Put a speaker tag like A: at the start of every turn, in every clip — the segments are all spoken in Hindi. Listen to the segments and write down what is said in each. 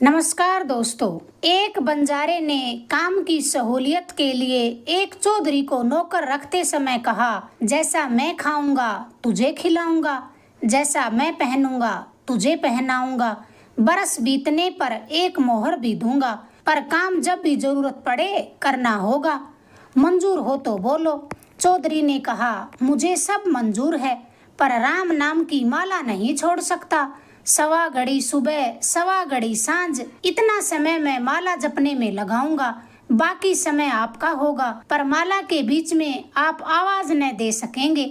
A: नमस्कार दोस्तों। एक बंजारे ने काम की सहूलियत के लिए एक चौधरी को नौकर रखते समय कहा, जैसा मैं खाऊंगा तुझे खिलाऊंगा, जैसा मैं पहनूंगा तुझे पहनाऊंगा। बरस बीतने पर एक मोहर भी दूंगा, पर काम जब भी जरूरत पड़े करना होगा। मंजूर हो तो बोलो। चौधरी ने कहा, मुझे सब मंजूर है, पर राम नाम की माला नहीं छोड़ सकता। सवा घड़ी सुबह सवा घड़ी सांझ, इतना समय मैं माला जपने में लगाऊंगा, बाकी समय आपका होगा, पर माला के बीच में आप आवाज न दे सकेंगे।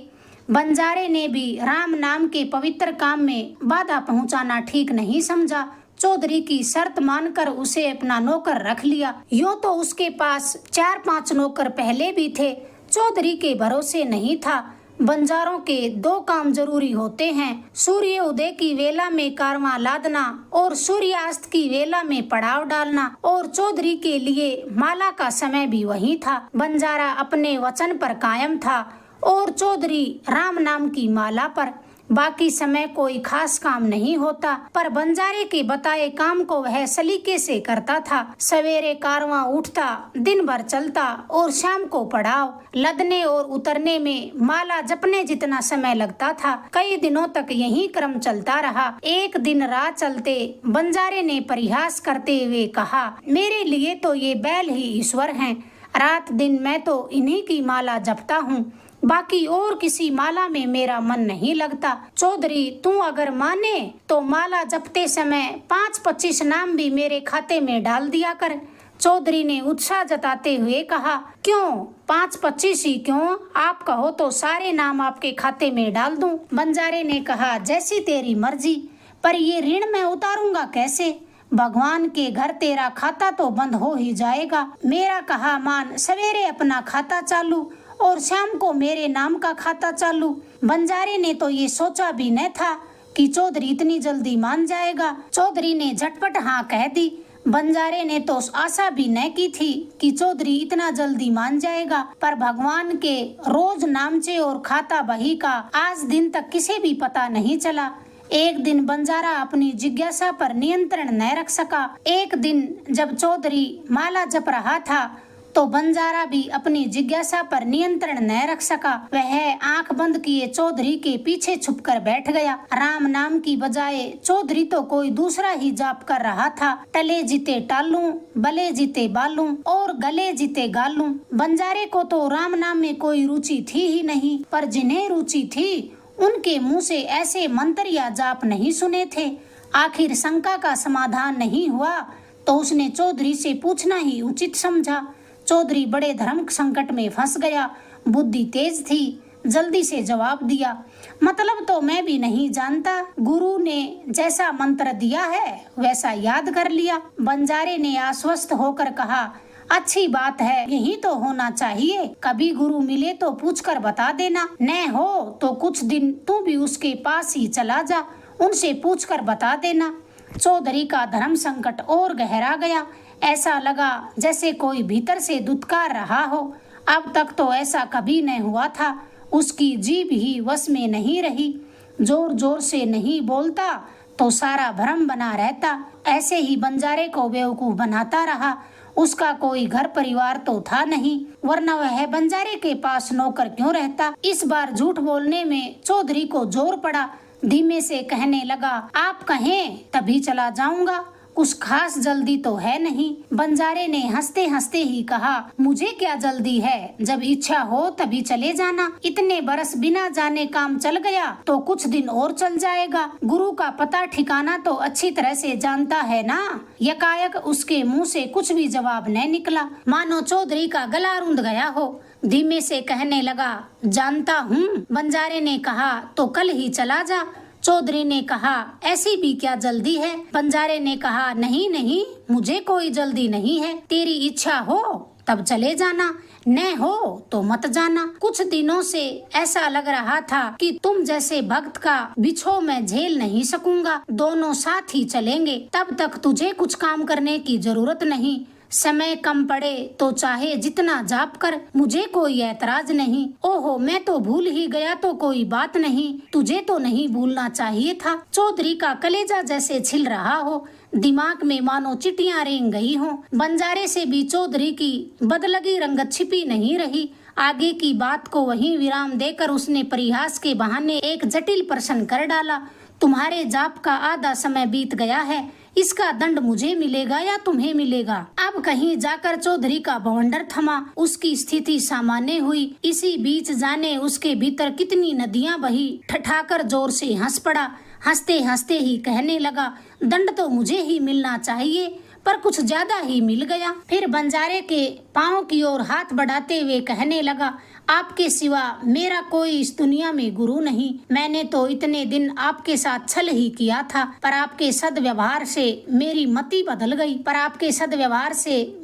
A: बंजारे ने भी राम नाम के पवित्र काम में बाधा पहुंचाना ठीक नहीं समझा। चौधरी की शर्त मानकर उसे अपना नौकर रख लिया। यूं तो उसके पास 4-5 नौकर पहले भी थे, चौधरी के भरोसे नहीं था। बंजारों के 2 काम जरूरी होते हैं, सूर्य उदय की वेला में कारवां लादना और सूर्यास्त की वेला में पड़ाव डालना, और चौधरी के लिए माला का समय भी वही था। बंजारा अपने वचन पर कायम था और चौधरी राम नाम की माला पर। बाकी समय कोई खास काम नहीं होता, पर बंजारे के बताए काम को वह सलीके से करता था। सवेरे कारवां उठता, दिन भर चलता और शाम को पड़ाव लदने और उतरने में माला जपने जितना समय लगता था। कई दिनों तक यही क्रम चलता रहा। एक दिन राह चलते बंजारे ने परिहास करते हुए कहा, मेरे लिए तो ये बैल ही ईश्वर हैं। रात दिन मैं तो इन्हीं की माला जपता हूँ, बाकी और किसी माला में मेरा मन नहीं लगता। चौधरी तू अगर माने तो माला जपते समय 5-25 नाम भी मेरे खाते में डाल दिया कर। चौधरी ने उत्साह जताते हुए कहा, क्यों 5-25 ही क्यों, आप कहो तो सारे नाम आपके खाते में डाल दूं। बंजारे ने कहा, जैसी तेरी मर्जी, पर ये ऋण मैं उतारूंगा कैसे? भगवान के घर तेरा खाता तो बंद हो ही जाएगा। मेरा कहा मान, सवेरे अपना खाता चालू और शाम को मेरे नाम का खाता चालू। बंजारे ने तो ये सोचा भी न था कि चौधरी इतनी जल्दी मान जाएगा। चौधरी ने झटपट हाँ कह दी। बंजारे ने तो आशा भी न की थी कि चौधरी इतना जल्दी मान जाएगा, पर भगवान के रोज नामचे और खाता बही का आज दिन तक किसी भी पता नहीं चला। एक दिन बंजारा अपनी जिज्ञासा पर नियंत्रण न रख सका। एक दिन जब चौधरी माला जप रहा था तो बंजारा भी अपनी जिज्ञासा पर नियंत्रण न रख सका। वह आंख बंद किए चौधरी के पीछे छुपकर बैठ गया। राम नाम की बजाय चौधरी तो कोई दूसरा ही जाप कर रहा था। टले जीते टालू, बले जीते बालू और गले जीते गालू। बंजारे को तो राम नाम में कोई रुचि थी ही नहीं, पर जिन्हें रुचि थी उनके मुंह से ऐसे मंत्र या जाप नहीं सुने थे। आखिर शंका का समाधान नहीं हुआ तो उसने चौधरी से पूछना ही उचित समझा। चौधरी बड़े धर्म संकट में फंस गया। बुद्धि तेज थी, जल्दी से जवाब दिया, मतलब तो मैं भी नहीं जानता, गुरु ने जैसा मंत्र दिया है वैसा याद कर लिया। बंजारे ने आश्वस्त होकर कहा, अच्छी बात है, यही तो होना चाहिए। कभी गुरु मिले तो पूछकर बता देना, न हो तो कुछ दिन तू भी उसके पास ही चला जा, उनसे पूछकर बता देना। चौधरी का धर्म संकट और गहरा गया। ऐसा लगा जैसे कोई भीतर से दुत्कार रहा हो। अब तक तो ऐसा कभी न हुआ था। उसकी जीभ ही वश में नहीं रही। जोर जोर से नहीं बोलता तो सारा भ्रम बना रहता। ऐसे ही बंजारे को बेवकूफ बनाता रहा। उसका कोई घर परिवार तो था नहीं, वरना वह बंजारे के पास नौकर क्यों रहता। इस बार झूठ बोलने में चौधरी को जोर पड़ा। धीमे से कहने लगा, आप कहें तभी चला जाऊंगा, कुछ खास जल्दी तो है नहीं। बंजारे ने हंसते हंसते ही कहा, मुझे क्या जल्दी है, जब इच्छा हो तभी चले जाना। इतने बरस बिना जाने काम चल गया तो कुछ दिन और चल जाएगा। गुरु का पता ठिकाना तो अच्छी तरह से जानता है ना। यकायक उसके मुंह से कुछ भी जवाब न निकला, मानो चौधरी का गला रुंध गया हो। धीमे से कहने लगा, जानता हूँ। बंजारे ने कहा, तो कल ही चला जा। चौधरी ने कहा, ऐसी भी क्या जल्दी है? बंजारे ने कहा, नहीं नहीं, मुझे कोई जल्दी नहीं है। तेरी इच्छा हो तब चले जाना, न हो तो मत जाना। कुछ दिनों से ऐसा लग रहा था कि तुम जैसे भक्त का बिछो मैं झेल नहीं सकूंगा। दोनों साथ ही चलेंगे, तब तक तुझे कुछ काम करने की जरूरत नहीं। समय कम पड़े तो चाहे जितना जाप कर, मुझे कोई ऐतराज नहीं। ओहो, मैं तो भूल ही गया तो कोई बात नहीं, तुझे तो नहीं भूलना चाहिए था। चौधरी का कलेजा जैसे छिल रहा हो, दिमाग में मानो चिटियां रेंग गई हो। बंजारे से भी चौधरी की बदलगी रंगत छिपी नहीं रही। आगे की बात को वहीं विराम देकर उसने परिहास के बहाने एक जटिल प्रश्न कर डाला। तुम्हारे जाप का आधा समय बीत गया है, इसका दंड मुझे मिलेगा या तुम्हें मिलेगा? अब कहीं जाकर चौधरी का बवंडर थमा, उसकी स्थिति सामान्य हुई। इसी बीच जाने उसके भीतर कितनी नदियां बही। ठठाकर जोर से हंस पड़ा। हंसते हंसते ही कहने लगा, दंड तो मुझे ही मिलना चाहिए, पर कुछ ज्यादा ही मिल गया। फिर बंजारे के पाँव की ओर हाथ बढ़ाते हुए कहने लगा, आपके सिवा मेरा कोई इस दुनिया में गुरु नहीं। मैंने तो इतने दिन आपके साथ छल ही किया था, पर आपके सद्व्यवहार से मेरी मति बदल गई,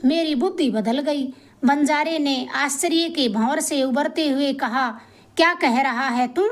A: मेरी बुद्धि बदल गई। बंजारे ने आश्चर्य के भंवर से उबरते हुए कहा, क्या कह रहा है तू?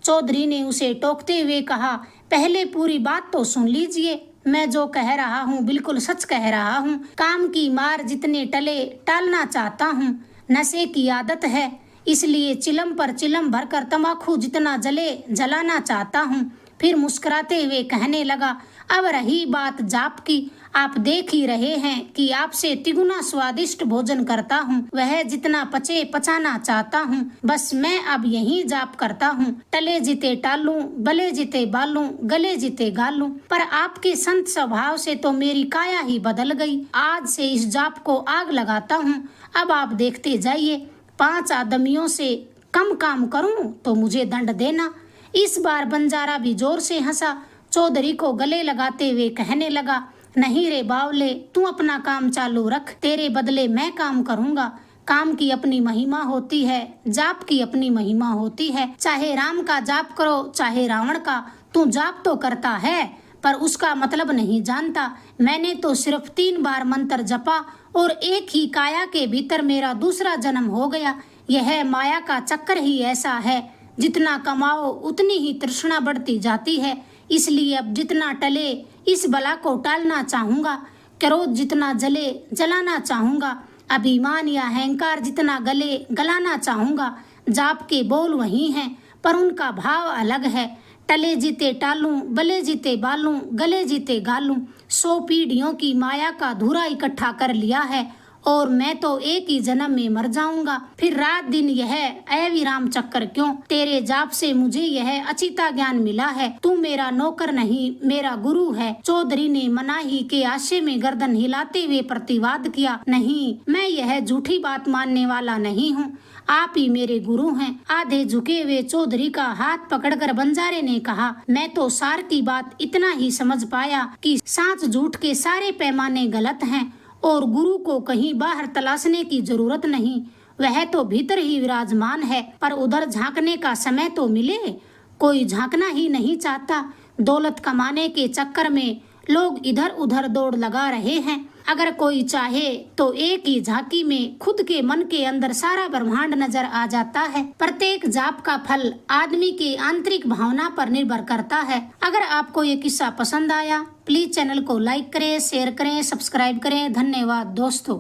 A: चौधरी ने उसे टोकते हुए कहा, पहले पूरी बात तो सुन लीजिए। मैं जो कह रहा हूँ बिल्कुल सच कह रहा हूँ। काम की मार जितने टले टालना चाहता हूँ। नशे की आदत है, इसलिए चिलम पर चिलम भरकर तंबाकू जितना जले जलाना चाहता हूँ। फिर मुस्कुराते हुए कहने लगा, अब रही बात जाप की, आप देख ही रहे हैं कि आपसे तिगुना स्वादिष्ट भोजन करता हूँ। वह जितना पचे पचाना चाहता हूँ। बस मैं अब यही जाप करता हूँ। टले जीते टालूं, बले जीते बालूं, गले जीते गालूं। पर आपके संत स्वभाव से तो मेरी काया ही बदल गई। आज से इस जाप को आग लगाता हूँ। अब आप देखते जाइए, 5 आदमियों से कम काम करूँ तो मुझे दंड देना। इस बार बंजारा भी जोर से हंसा। चौधरी को गले लगाते हुए कहने लगा, नहीं रे बावले, तू अपना काम चालू रख, तेरे बदले मैं काम करूंगा। काम की अपनी महिमा होती है, जाप की अपनी महिमा होती है। चाहे राम का जाप करो चाहे रावण का, तू जाप तो करता है पर उसका मतलब नहीं जानता। मैंने तो सिर्फ 3 बार मंत्र जपा और एक ही काया के भीतर मेरा दूसरा जन्म हो गया। यह माया का चक्कर ही ऐसा है, जितना कमाओ उतनी ही तृष्णा बढ़ती जाती है। इसलिए अब जितना टले इस बला को टालना चाहूंगा। क्रोध जितना जले जलाना चाहूंगा। अभिमान या अहंकार जितना गले गलाना चाहूंगा। जाप के बोल वही हैं, पर उनका भाव अलग है। टले जीते टालूं, बले जीते बालूं, गले जीते गालूं। 100 पीढ़ियों की माया का धूरा इकट्ठा कर लिया है और मैं तो एक ही जन्म में मर जाऊंगा। फिर रात दिन यह अविराम चक्कर क्यों? तेरे जाप से मुझे यह अचिता ज्ञान मिला है। तू मेरा नौकर नहीं, मेरा गुरु है। चौधरी ने मनाही के आशे में गर्दन हिलाते हुए प्रतिवाद किया, नहीं, मैं यह झूठी बात मानने वाला नहीं हूँ। आप ही मेरे गुरु हैं। आधे झुके हुए चौधरी का हाथ पकड़कर बंजारे ने कहा, मैं तो सार की बात इतना ही समझ पाया कि सांच झूठ के सारे पैमाने गलत हैं और गुरु को कहीं बाहर तलाशने की जरूरत नहीं। वह तो भीतर ही विराजमान है, पर उधर झांकने का समय तो मिले। कोई झांकना ही नहीं चाहता। दौलत कमाने के चक्कर में लोग इधर उधर दौड़ लगा रहे हैं। अगर कोई चाहे तो एक ही झांकी में खुद के मन के अंदर सारा ब्रह्मांड नजर आ जाता है। प्रत्येक जाप का फल आदमी की आंतरिक भावना पर निर्भर करता है। अगर आपको ये किस्सा पसंद आया, प्लीज चैनल को लाइक करें, शेयर करें, सब्सक्राइब करें। धन्यवाद दोस्तों।